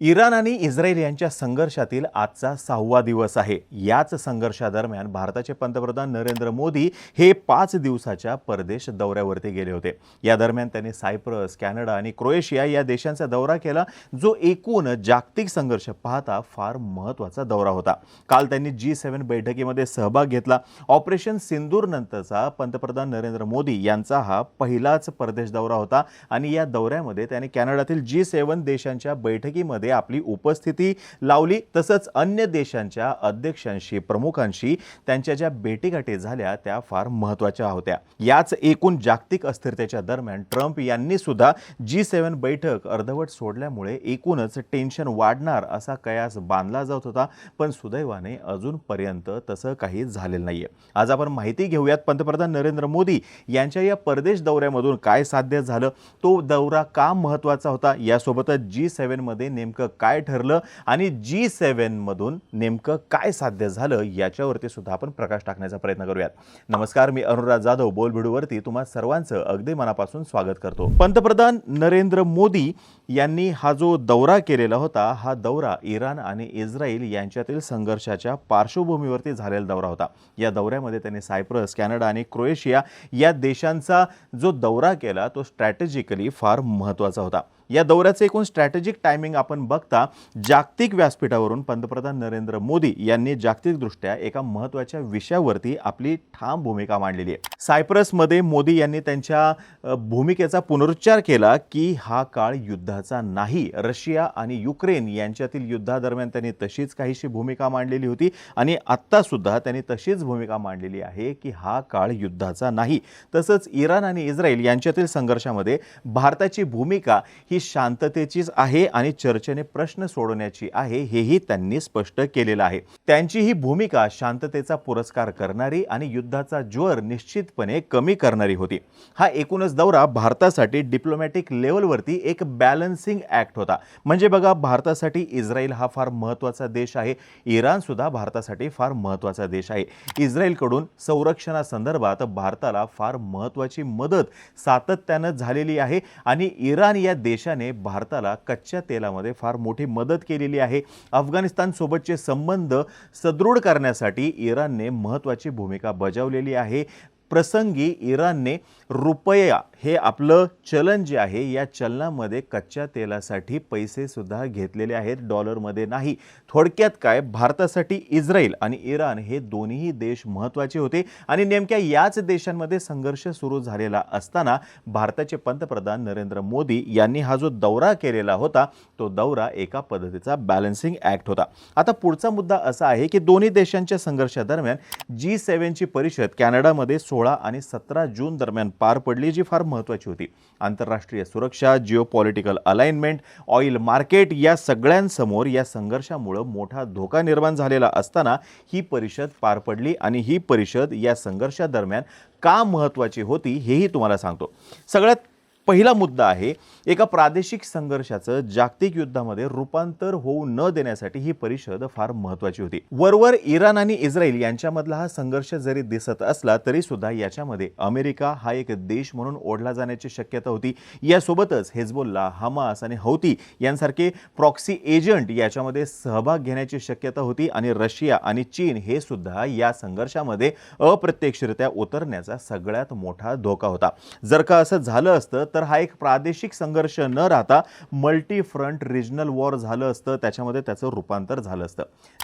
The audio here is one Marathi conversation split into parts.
इराण आणि इस्रायल यांच्या संघर्षातील आजचा 6वा दिवस आहे। याच संघर्षादरम्यान भारताचे पंतप्रधान नरेंद्र मोदी हे 5 दिवसाच्या परदेश दौऱ्यावरती गेले होते। या दरम्यान त्यांनी सायप्रस, कॅनडा आणि क्रोएशिया या देशांचा दौरा केला, जो एकूण जागतिक संघर्ष पाहता फार महत्त्वाचा दौरा होता। काल त्यांनी G7 बैठकीमध्ये सहभाग घेतला। ऑपरेशन सिंदूर नंतरचा पंतप्रधान नरेंद्र मोदी यांचा हा पहिलाच परदेश दौरा होता आणि या दौऱ्यामध्ये त्यांनी कॅनडातील G7 देशांच्या बैठकीमध्ये आपली उपस्थिती लावली। तसंच अन्य देशांच्या अध्यक्षांशी, प्रमुखांशी त्यांच्या ज्या भेटीगाठी झाल्या त्या फार महत्त्वाच्या होत्या। याच एकूण जागतिक अस्थिरतेच्या दरम्यान ट्रम्प यांनी सुद्धा G7 बैठक अर्धवट सोडल्यामुळे एकूणच टेन्शन वाढणार असा कयास बांधला जात होता, पण सुदैवाने अजूनपर्यंत तसं काही झालेलं नाहीये। आज आपण माहिती घेऊयात पंतप्रधान नरेंद्र मोदी यांच्या या परदेश दौऱ्यामधून काय साध्य झालं, तो दौरा का महत्त्वाचा होता, यासोबतच G7 मध्ये नेमकं काय ठरलं आणि G7 मधून नेमकं काय साध्य झालं याच्यावरती सुद्धा आपण प्रकाश टाकण्याचा प्रयत्न करूयात। नमस्कार, मी अनुराग जाधव बोलबिडूवरती तुम्हा सर्वांचं अगदी मनापासून स्वागत करतो। पंतप्रधान नरेंद्र मोदी यांनी हा जो दौरा केलेला होता, हा दौरा इराण आणि इस्रायल यांच्यातील संघर्षाच्या पार्श्वभूमीवरती झालेला दौरा होता। या दौऱ्यामध्ये त्यांनी सायप्रस, कॅनडा आणि क्रोएशिया या देशांचा जो दौरा केला तो स्ट्रॅटेजिकली फार महत्त्वाचा होता। या दौऱ्याचे एकूण स्ट्रॅटेजिक टायमिंग आपण बघता जागतिक व्यासपीठावरून पंतप्रधान नरेंद्र मोदी यांनी जागतिकदृष्ट्या एका महत्त्वाच्या विषयावरती आपली ठाम भूमिका मांडलेली आहे। सायप्रसमध्ये मोदी यांनी त्यांच्या भूमिकेचा पुनरुच्चार केला की हा काळ युद्धाचा नाही। रशिया आणि युक्रेन यांच्यातील युद्धादरम्यान त्यांनी तशीच काहीशी भूमिका मांडलेली होती आणि आता सुद्धा त्यांनी तशीच भूमिका मांडलेली आहे की हा काळ युद्धाचा नाही। तसंच इराण आणि इस्रायल यांच्यातील संघर्षामध्ये भारताची भूमिका ही शांततेचीच आहे आणि चर्चेने प्रश्न सोडवण्याची आहे, हेही त्यांनी स्पष्ट केलेलं आहे। त्यांची ही भूमिका शांततेचा पुरस्कार करणारी आणि युद्धाचा ज्वर निश्चितपणे कमी करणारी होती। हा एकूणच दौरा भारतासाठी डिप्लोमॅटिक लेवलवरती एक बॅलन्सिंग ॲक्ट होता। म्हणजे बघा, भारतासाठी इस्रायल हा फार महत्त्वाचा देश आहे, इराण सुद्धा भारतासाठी फार महत्त्वाचा देश आहे। इस्रायलकडून संरक्षणासंदर्भात भारताला फार महत्त्वाची मदत सातत्याने झालेली आहे आणि इराण या देशाने भारताला कच्च्या तेलामध्ये फार मोठी मदत केलेली आहे। अफगाणिस्तान सोबतचे संबंध सदृढ करण्यासाठी इराणने महत्त्वाची भूमिका बजावलेली आहे। प्रसंगी इराणने रुपया हे आपलं चलन जे आहे, या चलनामध्ये कच्च्या तेलासाठी पैसे सुद्धा घेतलेले आहेत, डॉलरमध्ये नाही। थोडक्यात काय, भारतासाठी इस्रायल आणि इराण हे दोन्ही देश महत्त्वाचे होते आणि नेमक्या याच देशांमध्ये संघर्ष सुरू झालेला असताना भारताचे पंतप्रधान नरेंद्र मोदी यांनी हा जो दौरा केलेला होता तो दौरा एका पद्धतीचा बॅलन्सिंग ॲक्ट होता। आता पुढचा मुद्दा असा आहे की दोन्ही देशांच्या संघर्षादरम्यान G7 ची परिषद कॅनडामध्ये 16 आणि 17 जून दरम्यान पार पडली, जी फार महत्त्वाची होती। आंतरराष्ट्रीय सुरक्षा, जिओपॉलिटिकल अलाइनमेंट, ऑइल मार्केट या सगळ्यांसमोर या संघर्षामुळे मोठा धोका निर्माण झालेला असताना ही परिषद पार पडली आणि ही परिषद या संघर्षादरम्यान का महत्त्वाची होती हेही तुम्हाला सांगतो। सगळ्यात पहिला मुद्दा आहे, एका प्रादेशिक संघर्षाचं जागतिक युद्धामध्ये रूपांतर होऊ न देण्यासाठी ही परिषद फार महत्त्वाची होती। वरवर इराण आणि इस्रायल यांच्यामधला हा संघर्ष जरी दिसत असला तरी सुद्धा याच्यामध्ये अमेरिका हा एक देश म्हणून ओढला जाण्याची शक्यता होती। यासोबतच हिजबुल्ला, हमास आणि हौती यांसारखे प्रॉक्सी एजंट याच्यामध्ये सहभाग घेण्याची शक्यता होती आणि रशिया आणि चीन हे सुद्धा या संघर्षामध्ये अप्रत्यक्षरित्या उतरण्याचा सगळ्यात मोठा धोका होता। जर का असं झालं असतं तर हा एक प्रादेशिक संघर्ष न राहता मल्टी फ्रंट रिजनल वॉर झालं असतं, त्याच्यामध्ये त्याचं रूपांतर झालं असतं।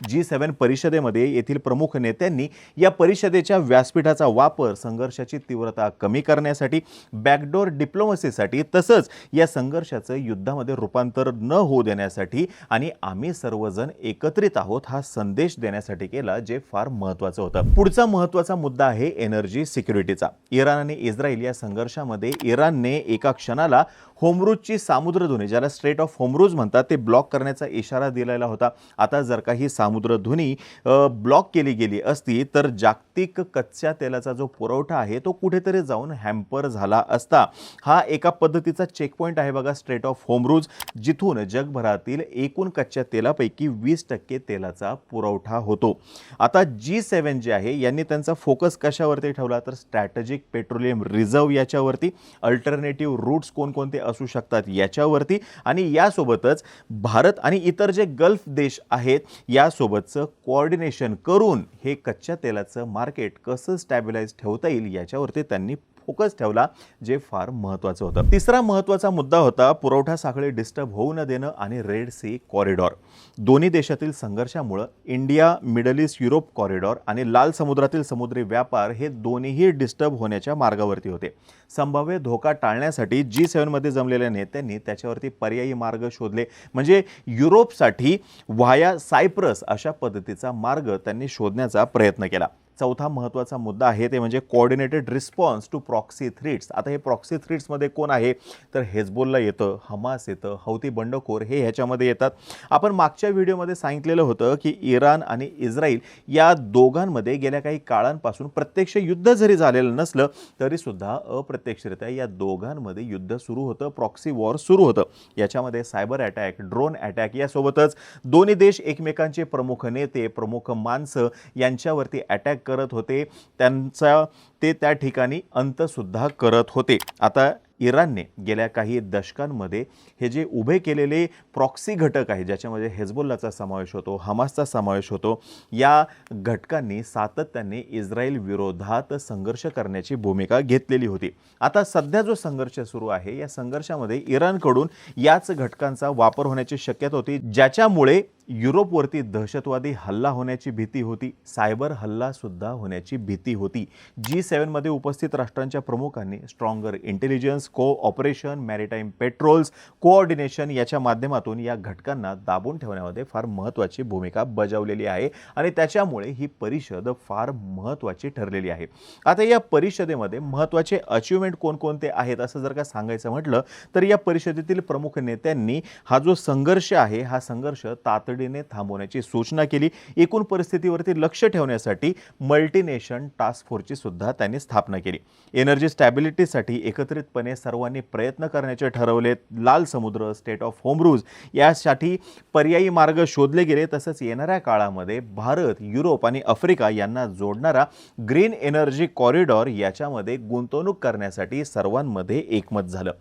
G7 परिषदेमध्ये येथील प्रमुख नेत्यांनी या परिषदेच्या व्यासपीठाचा वापर संघर्षाची तीव्रता कमी करण्यासाठी, बॅकडोर डिप्लोमसीसाठी, तसंच या संघर्षाचं युद्धामध्ये रूपांतर न होऊ देण्यासाठी आणि आम्ही सर्वजण एकत्रित आहोत हा संदेश देण्यासाठी केला, जे फार महत्त्वाचं होतं। पुढचा महत्त्वाचा मुद्दा आहे एनर्जी सिक्युरिटीचा। इराण आणि इस्रायल या संघर्षामध्ये इराणने एका क्षणाला होमरूजची सामुद्रधुनी, ज्याला स्ट्रेट ऑफ होमरूज म्हणतात, ते ब्लॉक करण्याचा इशारा दिलेला होता। आता जर का ही सामुद्रधुनी ब्लॉक केली गेली असती तर जागतिक कच्च्या तेलाचा जो पुरवठा आहे तो कुठेतरी जाऊन हॅम्पर झाला असता। हा एका पद्धतीचा चेक पॉइंट आहे बघा, स्ट्रेट ऑफ होमरूज, जिथून जगभरातील एकूण कच्च्या तेलापैकी 20% तेलाचा पुरवठा होतो। आता G7 जे आहे यांनी त्यांचा फोकस कशावरती ठेवला तर स्ट्रॅटेजिक पेट्रोलियम रिझर्व याच्यावरती, अल्टरनेटिव्ह रूट्स कोणकोणते असू शकतात याच्यावरती, आणि यासोबतच भारत आणि इतर जे गल्फ देश आहेत यासोबतचं कोऑर्डिनेशन करून हे कच्च्या तेलाचं मार्केट कसं स्टॅबिलाइज ठेवता येईल याच्यावरती त्यांनी फोकस ठेवला, जे फार महत्त्वाचं होतं. तिसरा महत्त्वाचा मुद्दा होता पुरवठा साखळी डिस्टर्ब होऊ न देणं आणि रेड सी कॉरिडॉर. दोन्ही देशातील संघर्षामुळे India middle east Europe corridor आणि लाल समुद्रातील समुद्री व्यापार हे दोन्हीही डिस्टर्ब होण्याच्या मार्गावरती होते. संभाव्य धोका टाळण्यासाठी G7 मध्ये जमलेल्या नेत्यांनी त्याच्यावरती पर्यायी मार्ग शोधले, म्हणजे युरोपसाठी व्हाया सायप्रस अशा पद्धतीचा मार्ग त्यांनी शोधण्याचा प्रयत्न केला. चौथा महत्त्वाचा मुद्दा आहे ते म्हणजे coordinated response to proxy threats. आता हे प्रॉक्सी थ्रेट्समध्ये कोण आहे, तर हेजबोल्ला येतं, हमास येतं, हौती बंडखोर हे ह्याच्यामध्ये येतात. आपण मागच्या व्हिडिओमध्ये सांगितलेलं होतं की इराण आणि इस्रायल या दोघांमध्ये गेल्या काही काळांपासून प्रत्यक्ष युद्ध जरी झालेलं नसलं तरीसुद्धा अप्रत्यक्षरित्या या दोघांमध्ये युद्ध सुरू होतं, प्रॉक्सी वॉर सुरू होतं. याच्यामध्ये सायबर अटॅक, ड्रोन अटॅक यासोबतच दोन्ही देश एकमेकांचे प्रमुख नेते, प्रमुख माणसं यांच्यावरती अटॅक करत होते, त्यांचा ते त्या ठिकाणी अंतसुद्धा करत होते. आता इराणने गेल्या काही दशकांमध्ये हे जे उभे केलेले प्रॉक्सी घटक आहे, ज्याच्यामध्ये हेजबोल्लाचा समावेश होतो, हमासचा समावेश होतो, या घटकांनी सातत्याने इस्रायल विरोधात संघर्ष करण्याची भूमिका घेतलेली होती. आता सध्या जो संघर्ष सुरू आहे या संघर्षामध्ये इराणकडून याच घटकांचा वापर होण्याची शक्यता होती, ज्याच्यामुळे युरोपवरती दहशतवादी हल्ला होण्याची भीती होती, सायबर हल्ला सुद्धा होण्याची भीती होती. G7 मध्ये उपस्थित राष्ट्रांच्या प्रमुखांनी stronger intelligence, cooperation, maritime patrols, coordination याच्या माध्यमातून या घटकांना दाबून ठेवण्यामध्ये फार महत्त्वाची भूमिका बजावलेली आहे आणि त्याच्यामुळे ही परिषद फार महत्त्वाची ठरलेली आहे. आता या परिषदेमध्ये महत्त्वाचे अचीवमेंट कोणकोणते आहेत असं जर का सांगायचं म्हटलं तर या परिषदेतील प्रमुख नेत्यांनी हा जो संघर्ष आहे हा संघर्ष तातडीने थांबवण्याची सूचना केली. एकूण परिस्थितीवरती लक्ष ठेवण्यासाठी मल्टीनेशन टास्क फोर्सची सुद्धा त्यांनी स्थापना केली. एनर्जी स्टॅबिलिटीसाठी एकत्रितपणे सर्वांनी प्रयत्न करण्याचे ठरवले. लाल समुद्र, स्टेट ऑफ होर्मुझ यासाठी पर्यायी मार्ग शोधले गेले. तसंच येणाऱ्या काळामध्ये भारत, युरोप आणि आफ्रिका यांना जोडणारा ग्रीन एनर्जी कॉरिडॉर याच्यामध्ये गुंतवणूक करण्यासाठी सर्वांमध्ये एकमत झालं.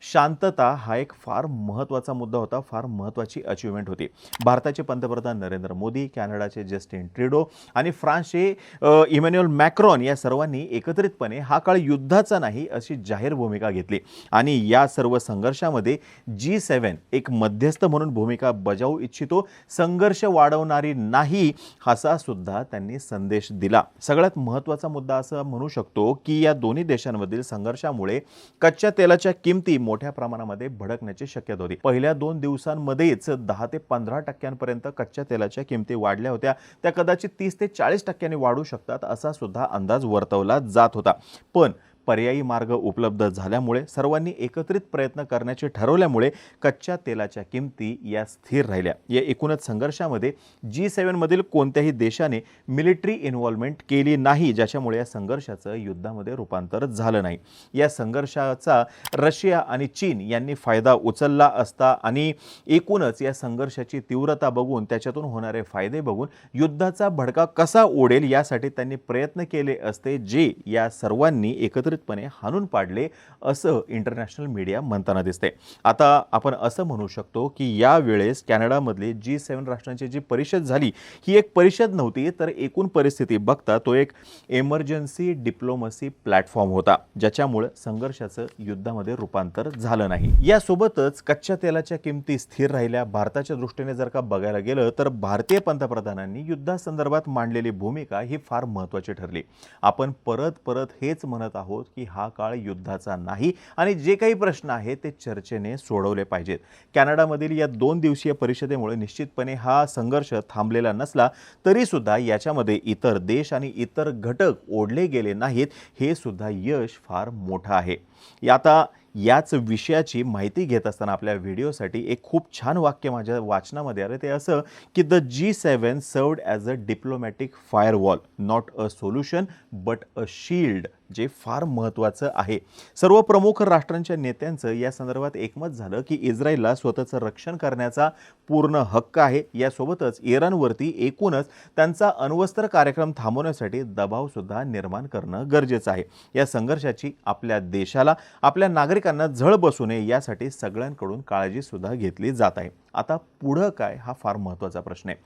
शांतता हा एक फार महत्त्वाचा मुद्दा होता, फार महत्त्वाची अचीवमेंट होती. भारताचे पंतप्रधान नरेंद्र मोदी, कॅनडाचे जस्टिन ट्रुडो आणि फ्रान्सचे इमॅन्युएल मॅक्रॉन या सर्वांनी एकत्रितपणे हा काळ युद्धाचा नाही अशी जाहीर भूमिका घेतली आणि या सर्व संघर्षामध्ये G7 एक मध्यस्थ म्हणून भूमिका बजावू इच्छितो, संघर्ष वाढवणारी नाही असा सुद्धा त्यांनी संदेश दिला. सगळ्यात महत्त्वाचा मुद्दा असं म्हणू शकतो की या दोन्ही देशांमधील संघर्षामुळे कच्च्या तेलाच्या किमती मोठ्या प्रमाणामध्ये भडकण्याची शक्यता होती. पहिल्या 2 दिवसांमध्येच 10 ते 15% कच्च्या तेलाच्या किमती वाढल्या होत्या. त्या कदाचित 30 ते 40% वाढू शकतात असा सुद्धा अंदाज वर्तवला जात होता. पण पर्यायी मार्ग उपलब्ध झाल्यामुळे, सर्वांनी एकत्रित प्रयत्न करण्याचे ठरवल्यामुळे कच्च्या तेलाच्या किमती या स्थिर राहिल्या. या एकूणच संघर्षामध्ये G7 मधील कोणत्याही देशाने मिलिटरी इन्व्हॉल्वमेंट केली नाही, ज्याच्यामुळे या संघर्षाचं युद्धामध्ये रूपांतर झालं नाही. या संघर्षाचा रशिया आणि चीन यांनी फायदा उचलला असता आणि एकूणच या संघर्षाची तीव्रता बघून, त्याच्यातून होणारे फायदे बघून युद्धाचा भडका कसा ओढेल यासाठी त्यांनी प्रयत्न केले असते, जे या सर्वांनी एकत्रितपणे हाणून पाडले असं इंटरनॅशनल मीडिया म्हणताना दिसते. आता आपण असं म्हणू शकतो की या वेळेस कॅनडामधली G7 राष्ट्रांची जी परिषद झाली ही एक परिषद नव्हती, तर एकूण परिस्थिती बघता तो एक इमर्जन्सी डिप्लोमसी प्लॅटफॉर्म होता, ज्याच्यामुळे संघर्षाचं युद्धामध्ये रूपांतर झालं नाही. यासोबतच कच्च्या तेलाच्या किमती स्थिर राहिल्या. भारताच्या दृष्टीने जर का बघायला गेलं तर भारतीय पंतप्रधानांनी युद्धासंदर्भात मांडलेली भूमिका ही फार महत्त्वाची ठरली. आपण परत हेच म्हणत आहोत की हा काळ युद्धाचा नाही आणि जे काही प्रश्न आहेत ते चर्चेने सोडवले पाहिजेत. कॅनडामधील या 2 दिवसीय परिषदेमुळे निश्चितपणे हा संघर्ष थांबलेला नसला तरी सुद्धा याच्यामध्ये इतर देश आणि इतर घटक ओढले गेले नाहीत, हे सुद्धा यश फार मोठं आहे. आता याच विषयाची माहिती घेत असताना आपल्या व्हिडिओसाठी एक खूप छान वाक्य माझ्या वाचनामध्ये आलं. ते असं की the G7 served as a diplomatic firewall, not a solution but a shield जे फार महत्त्वाचं आहे. सर्व प्रमुख राष्ट्रांच्या नेत्यांचं या संदर्भात एकमत झालं की इस्रायलला स्वतःचं रक्षण करण्याचा पूर्ण हक्क आहे. यासोबतच इराणवरती एकूणच त्यांचा अण्वस्त्र कार्यक्रम थांबवण्यासाठी दबाव सुद्धा निर्माण करणं गरजेचं आहे. या संघर्षाची आपल्या देशाला, आपल्या नागरिकांना झळ बसू नये यासाठी सगळ्यांकडून काळजी सुद्धा घेतली जात आहे. आता पुढं काय हा फार महत्त्वाचा प्रश्न आहे.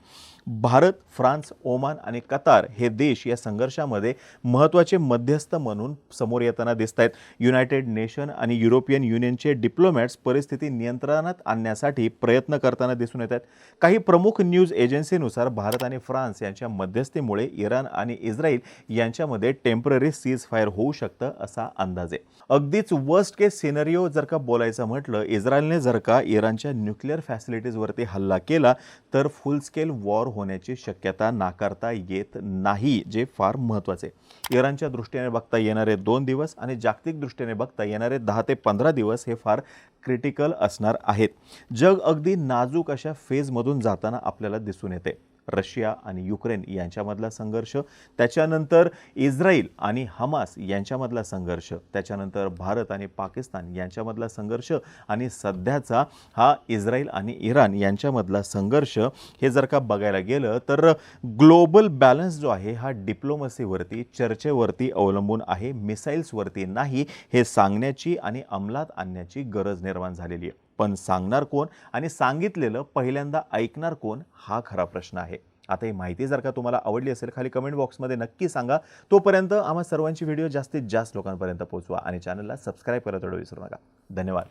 भारत, फ्रान्स, ओमान आणि कतार हे देश या संघर्षामध्ये महत्त्वाचे मध्यस्थ म्हणून समोर येताना दिसत आहेत. युनायटेड नेशन आणि युरोपियन युनियनचे डिप्लोमॅट्स परिस्थिती नियंत्रणात आणण्यासाठी प्रयत्न करताना दिसून येत आहेत. काही प्रमुख न्यूज एजन्सीनुसार भारत आणि फ्रान्स यांच्या मध्यस्थीमुळे इराण आणि इस्रायल यांच्यामध्ये टेम्पररी सीज फायर होऊ शकतं असा अंदाज आहे. अगदीच वर्स्ट केस सिनेरिओ जर का बोलायचं म्हटलं, इस्रायलने जर का इराणच्या न्यूक्लिअर फॅसिलिटीजवरती हल्ला केला तर फुल स्केल वॉर होण्याची शक्यता नाकारता येत नाही, जे फार महत्त्वाचे. इराणच्या दृष्टीने बघता येणारे 2 दिवस आणि जागतिक दृष्टीने बघता येणारे 10 ते 15 दिवस हे फार क्रिटिकल असणार आहेत. जग अगदी नाजूक अशा फेजमधून जाताना आपल्याला दिसून येते. रशिया आणि युक्रेन यांच्यामधला संघर्ष, त्याच्यानंतर इस्रायल आणि हमास यांच्यामधला संघर्ष, त्याच्यानंतर भारत आणि पाकिस्तान यांच्यामधला संघर्ष आणि सध्याचा हा इस्रायल आणि इराण यांच्यामधला संघर्ष, हे जर का बघायला गेलं तर ग्लोबल बॅलन्स जो आहे हा डिप्लोमसीवरती, चर्चेवरती अवलंबून आहे, मिसाईल्सवरती नाही, हे सांगण्याची आणि अंमलात आणण्याची गरज निर्माण झालेली आहे. पण सांगणार कोण आणि सांगितलेलं पहिल्यांदा ऐकणार कोण, हा खरा प्रश्न आहे. आता ही माहिती जर का तुम्हाला आवडली असेल, खाली कमेंट बॉक्समध्ये नक्की सांगा. तोपर्यंत आम्हा सर्वांची व्हिडिओ जास्तीत जास्त लोकांपर्यंत पोहोचवा आणि चॅनलला सबस्क्राईब करायला विसरू नका. धन्यवाद.